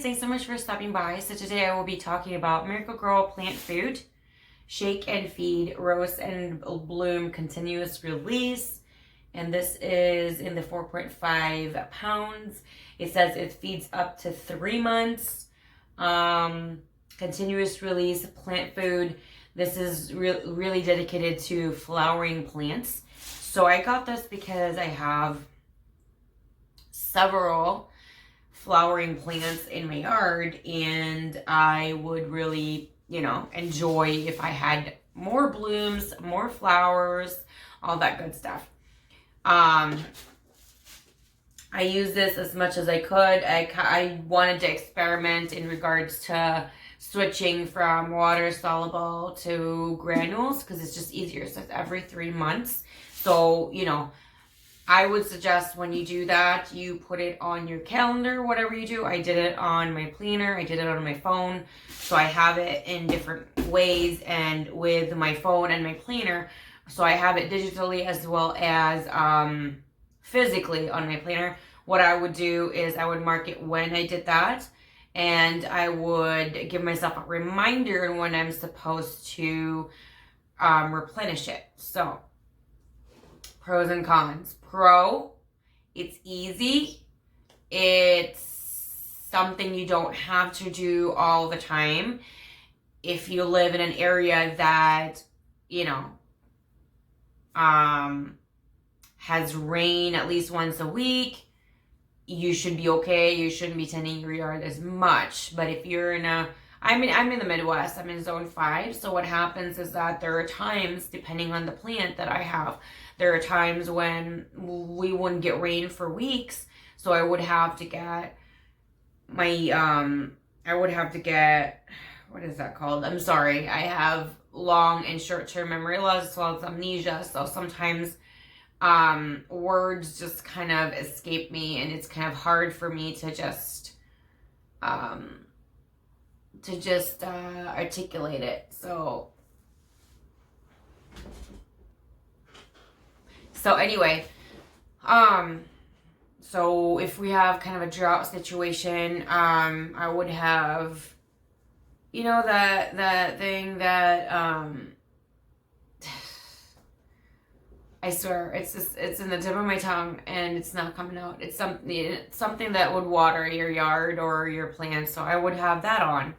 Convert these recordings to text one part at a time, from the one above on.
Thanks so much for stopping by. So today I will be talking about Miracle-Gro plant food, shake and feed, rose and bloom continuous release. And this is in the 4.5 pounds. It says it feeds up to 3 months. Continuous release plant food. This is really dedicated to flowering plants. So I got this because I have several flowering plants in my yard, and I would really, enjoy if I had more blooms, more flowers, all that good stuff. I used this as much as I could. I wanted to experiment in regards to switching from water soluble to granules because it's just easier. So it's every 3 months. So, I would suggest when you do that, you put it on your calendar, whatever you do. I did it on my planner. I did it on my phone. So I have it in different ways and with my phone and my planner. So I have it digitally as well as physically on my planner. What I would do is I would mark it when I did that. And I would give myself a reminder when I'm supposed to replenish it. So pros and cons. Pro, it's easy. It's something you don't have to do all the time. If you live in an area that, has rain at least once a week, you should be okay. You shouldn't be tending your yard as much. But if you're I'm in the Midwest. I'm in zone 5. So what happens is that there are times, depending on the plant that I have, there are times when we wouldn't get rain for weeks. So I would have to get what is that called? I'm sorry. I have long and short-term memory loss as well as amnesia. So sometimes words just kind of escape me, and it's kind of hard for me to just articulate it. So anyway, so if we have kind of a drought situation, I would have, that thing that, I swear, it's in the tip of my tongue and it's not coming out. It's something that would water your yard or your plants. So I would have that on.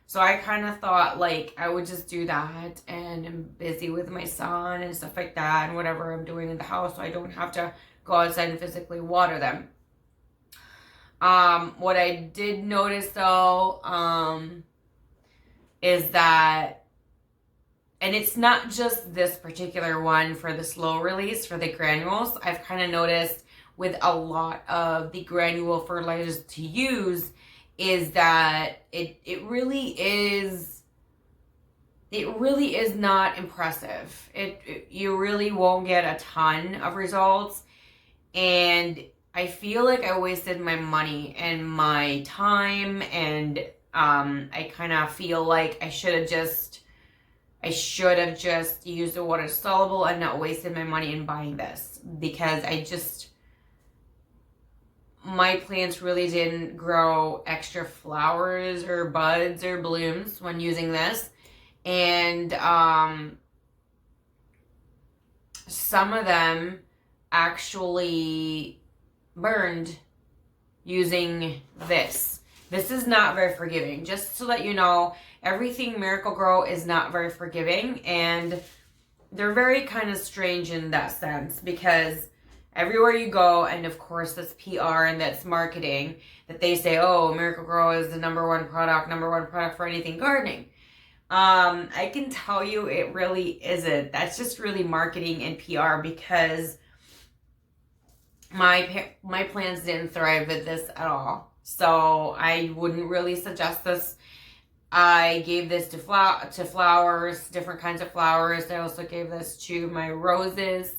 So I kind of thought I would just do that, and I'm busy with my son and stuff like that and whatever I'm doing in the house, so I don't have to go outside and physically water them. What I did notice though, is that, and it's not just this particular one for the slow release, for the granules. I've kind of noticed with a lot of the granule fertilizers to use is that it really is not impressive. You really won't get a ton of results, and I feel like I wasted my money and my time, and I kind of feel like I should have just used the water soluble and not wasted my money in buying this, because my plants really didn't grow extra flowers or buds or blooms when using this. And some of them actually burned using this. This is not very forgiving. Just to let you know, everything Miracle-Gro is not very forgiving, and they're very kind of strange in that sense, because everywhere you go, and of course that's PR and that's marketing, that they say, oh, Miracle-Gro is the number one product for anything gardening. I can tell you it really isn't. That's just really marketing and PR, because my plants didn't thrive with this at all. So I wouldn't really suggest this. I gave this to flowers, different kinds of flowers. I also gave this to my roses.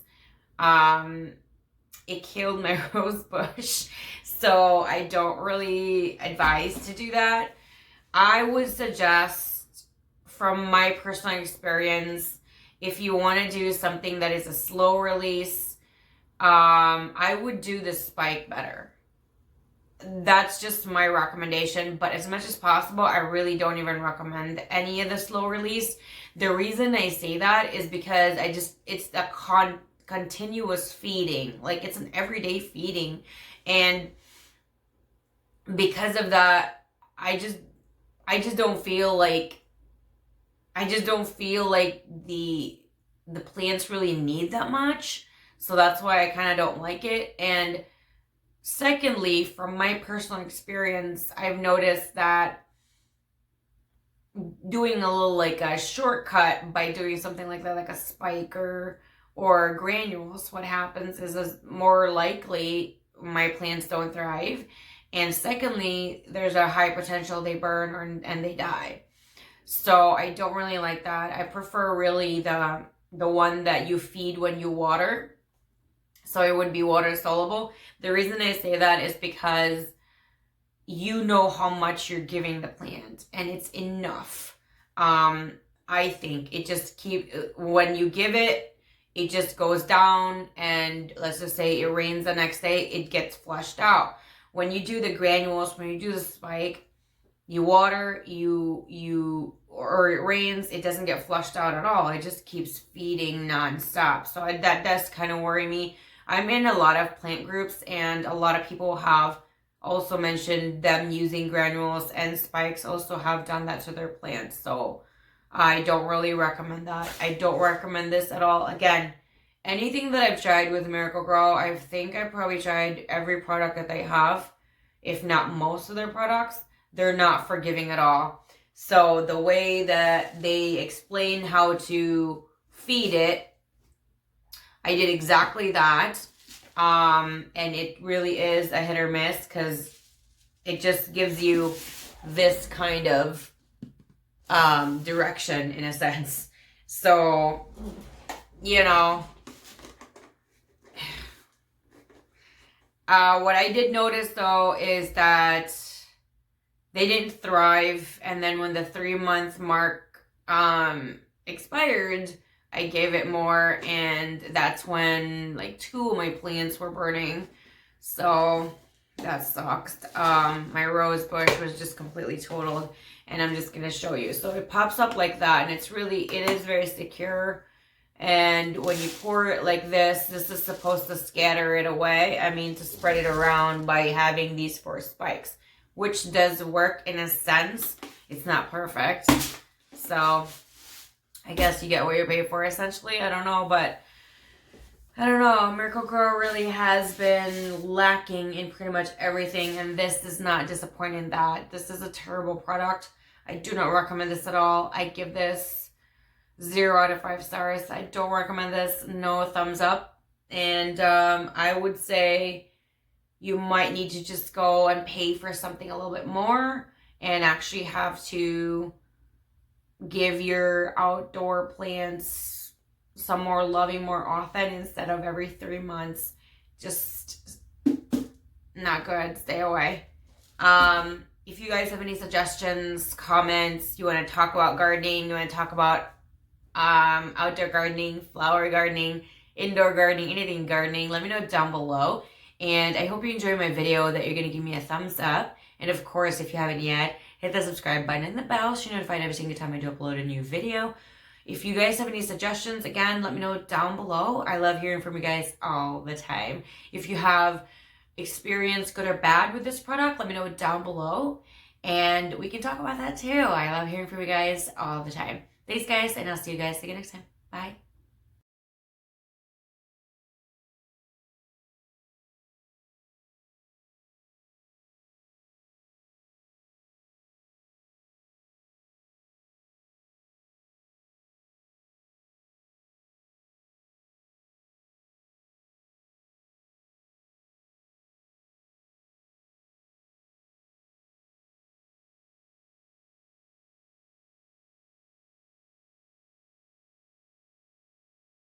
It killed my rose bush, so I don't really advise to do that. I would suggest, from my personal experience, if you want to do something that is a slow release, I would do the spike better. that's just my recommendation. But as much as possible, I really don't even recommend any of the slow release. The reason I say that is because it's a continuous feeding. Like, it's an everyday feeding. And because of that, I just don't feel like the plants really need that much. So that's why I kind of don't like it. And secondly, from my personal experience, I've noticed that doing a little like a shortcut by doing something like that, like a spike or granules, what happens is more likely my plants don't thrive. And secondly, there's a high potential they burn and they die. So I don't really like that. I prefer really the one that you feed when you water. So it would be water soluble. The reason I say that is because you know how much you're giving the plant and it's enough. I think it just when you give it, it just goes down, and let's just say it rains the next day, it gets flushed out. When you do the granules, when you do the spike, you water, or it rains, it doesn't get flushed out at all. It just keeps feeding nonstop. So that does kind of worry me. I'm in a lot of plant groups, and a lot of people have also mentioned them using granules, and spikes also have done that to their plants. So I don't really recommend that. I don't recommend this at all. Again, anything that I've tried with Miracle-Gro, I think I probably tried every product that they have, if not most of their products. They're not forgiving at all. So the way that they explain how to feed it, I did exactly that. And it really is a hit or miss, because it just gives you this kind of direction in a sense. So, you know, what I did notice though is that they didn't thrive, and then when the 3-month mark expired, I gave it more, and that's when like 2 of my plants were burning. So that sucks. My rose bush was just completely totaled, and I'm just gonna show you. So it pops up like that, and it is very secure. And when you pour it like this is supposed to scatter it away. I mean, to spread it around by having these 4 spikes, which does work in a sense. It's not perfect. So I guess you get what you pay for, essentially. I don't know, but I don't know. Miracle-Gro really has been lacking in pretty much everything, and this does not disappoint in that. This is a terrible product. I do not recommend this at all. I give this 0 out of 5 stars. I don't recommend this. No thumbs up. And I would say you might need to just go and pay for something a little bit more, and actually have to give your outdoor plants some more loving more often instead of every 3 months. Just not good. Stay away. If you guys have any suggestions, comments, you want to talk about gardening, you want to talk about outdoor gardening, flower gardening, indoor gardening, anything gardening, let me know down below. And I hope you enjoyed my video, that you're going to give me a thumbs up. And of course, if you haven't yet, hit the subscribe button and the bell so you're notified every single time I do upload a new video. If you guys have any suggestions, again, let me know down below. I love hearing from you guys all the time. If you have experience, good or bad, with this product, let me know down below, and we can talk about that too. I love hearing from you guys all the time. Thanks, guys, and I'll see you guys again next time. Bye.